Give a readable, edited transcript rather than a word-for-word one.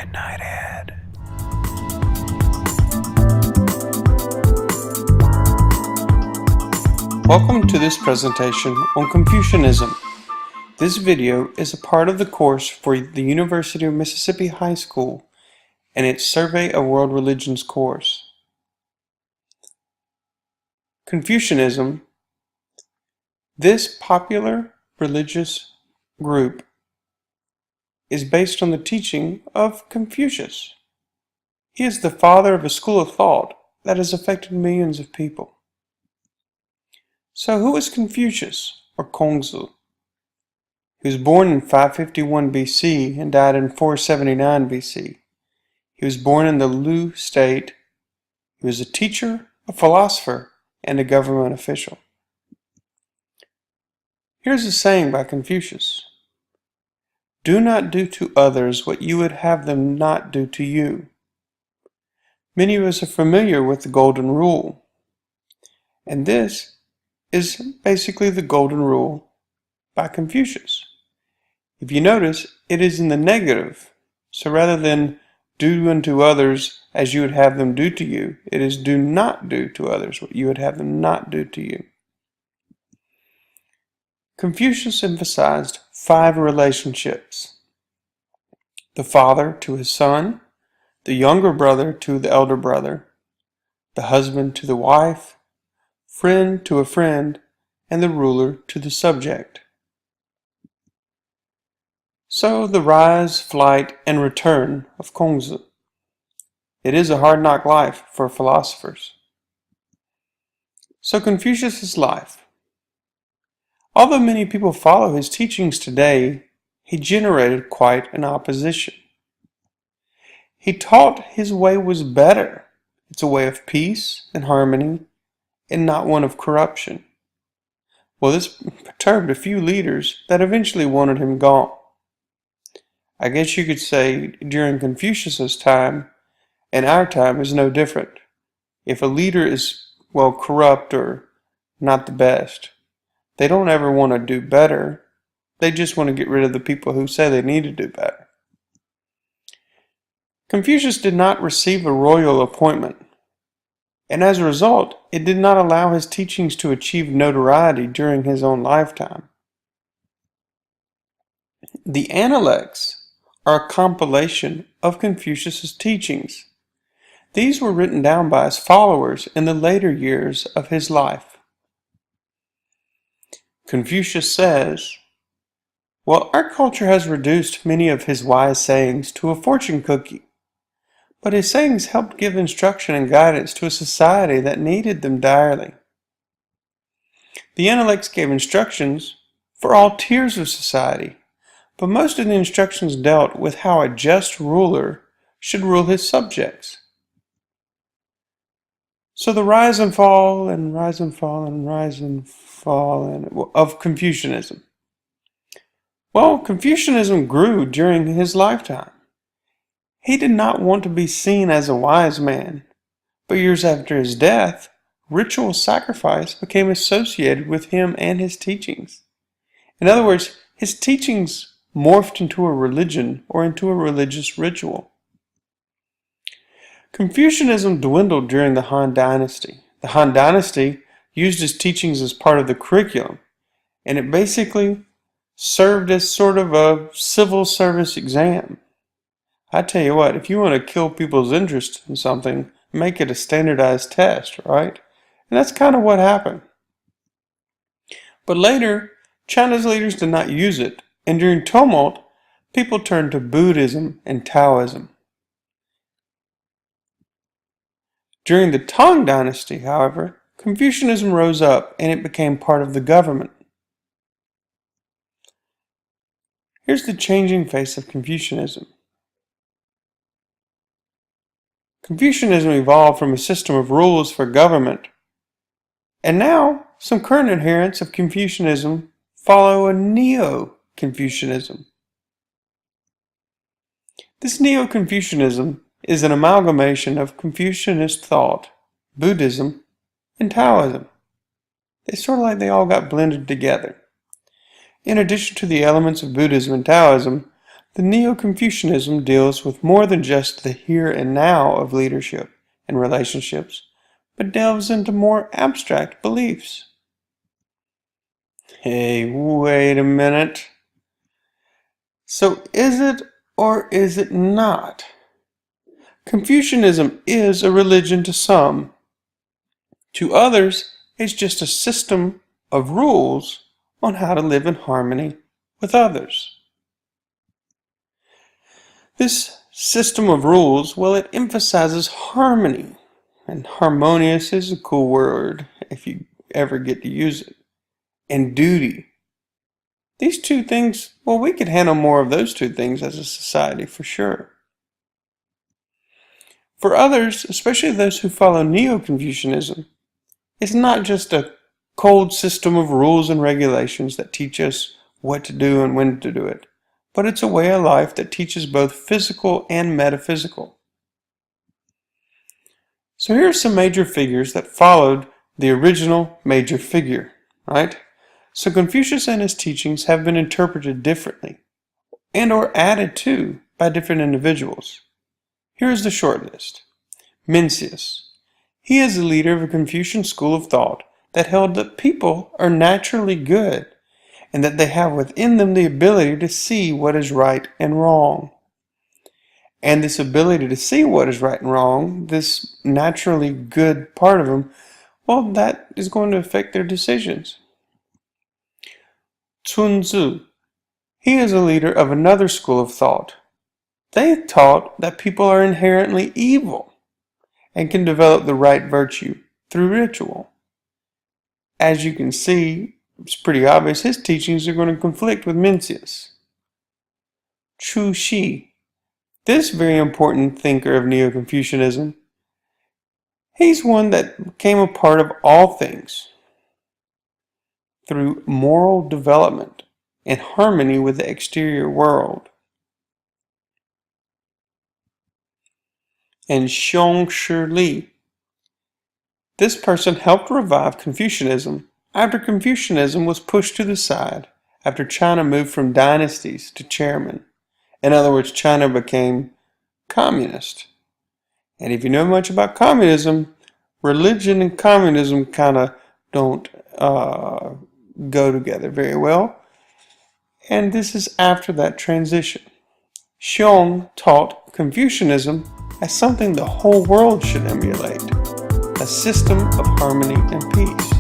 Midnight Head. Welcome to this presentation on Confucianism. This video is a part of the course for the University of Mississippi High School and its Survey of World Religions course. Confucianism. This popular religious group is based on the teaching of Confucius. He is the father of a school of thought that has affected millions of people. So who is Confucius, or Kongzi? He was born in 551 BC and died in 479 BC. He was born in the Lu state. He was a teacher, a philosopher, and a government official. Here's a saying by Confucius. Do not do to others what you would have them not do to you. Many of us are familiar with the Golden Rule, and this is basically the Golden Rule by Confucius. If you notice, it is in the negative, so rather than do unto others as you would have them do to you, it is do not do to others what you would have them not do to you. Confucius emphasized 5 relationships: the father to his son, the younger brother to the elder brother, the husband to the wife, friend to a friend, and the ruler to the subject. So the rise, flight, and return of Kongzi. It is a hard knock life for philosophers. So Confucius' life. Although many people follow his teachings today, he generated quite an opposition. He taught his way was better. It's a way of peace and harmony, and not one of corruption. Well, this perturbed a few leaders that eventually wanted him gone. I guess you could say during Confucius' time and our time is no different. If a leader is, corrupt or not the best, they don't ever want to do better. They just want to get rid of the people who say they need to do better. Confucius did not receive a royal appointment, and as a result, it did not allow his teachings to achieve notoriety during his own lifetime. The Analects are a compilation of Confucius' teachings. These were written down by his followers in the later years of his life. Confucius says, our culture has reduced many of his wise sayings to a fortune cookie, but his sayings helped give instruction and guidance to a society that needed them direly. The Analects gave instructions for all tiers of society, but most of the instructions dealt with how a just ruler should rule his subjects. So the rise and fall and rise and fall and rise and fall of Confucianism. Confucianism grew during his lifetime. He did not want to be seen as a wise man, but years after his death, ritual sacrifice became associated with him and his teachings. In other words, his teachings morphed into a religion or into a religious ritual. Confucianism dwindled during the Han Dynasty. The Han Dynasty used his teachings as part of the curriculum, and it basically served as sort of a civil service exam. I tell you what, if you want to kill people's interest in something, make it a standardized test, right? And that's kind of what happened. But later, China's leaders did not use it, and during tumult, people turned to Buddhism and Taoism. During the Tang Dynasty, however, Confucianism rose up and it became part of the government. Here's the changing face of Confucianism. Confucianism evolved from a system of rules for government, and now some current adherents of Confucianism follow a neo-Confucianism. This neo-Confucianism is an amalgamation of Confucianist thought, Buddhism, and Taoism. It's sort of like they all got blended together. In addition to the elements of Buddhism and Taoism, The neo-Confucianism deals with more than just the here and now of leadership and relationships, but delves into more abstract beliefs. Hey, wait a minute. So is it or is it not? Confucianism is a religion to some. To others, it's just a system of rules on how to live in harmony with others. This system of rules, well, it emphasizes harmony. And harmonious is a cool word if you ever get to use it. And duty. These two things, well, we could handle more of those two things as a society for sure. For others, especially those who follow neo-Confucianism, it's not just a cold system of rules and regulations that teach us what to do and when to do it, but it's a way of life that teaches both physical and metaphysical. So here are some major figures that followed the original major figure, right? So Confucius and his teachings have been interpreted differently and or added to by different individuals. Here is the short list. Mencius. He is the leader of a Confucian school of thought that held that people are naturally good and that they have within them the ability to see what is right and wrong. And this ability to see what is right and wrong, this naturally good part of them, well, that is going to affect their decisions. Zunzi. He is a leader of another school of thought. They taught that people are inherently evil and can develop the right virtue through ritual. As you can see, it's pretty obvious his teachings are going to conflict with Mencius. Chu Shi. This very important thinker of neo-Confucianism, he's one that became a part of all things through moral development in harmony with the exterior world. And Xiong Shi Li. This person helped revive Confucianism after Confucianism was pushed to the side after China moved from dynasties to chairmen. In other words, China became communist. And if you know much about communism, religion and communism kind of don't go together very well. And this is after that transition. Xiong taught Confucianism as something the whole world should emulate, a system of harmony and peace.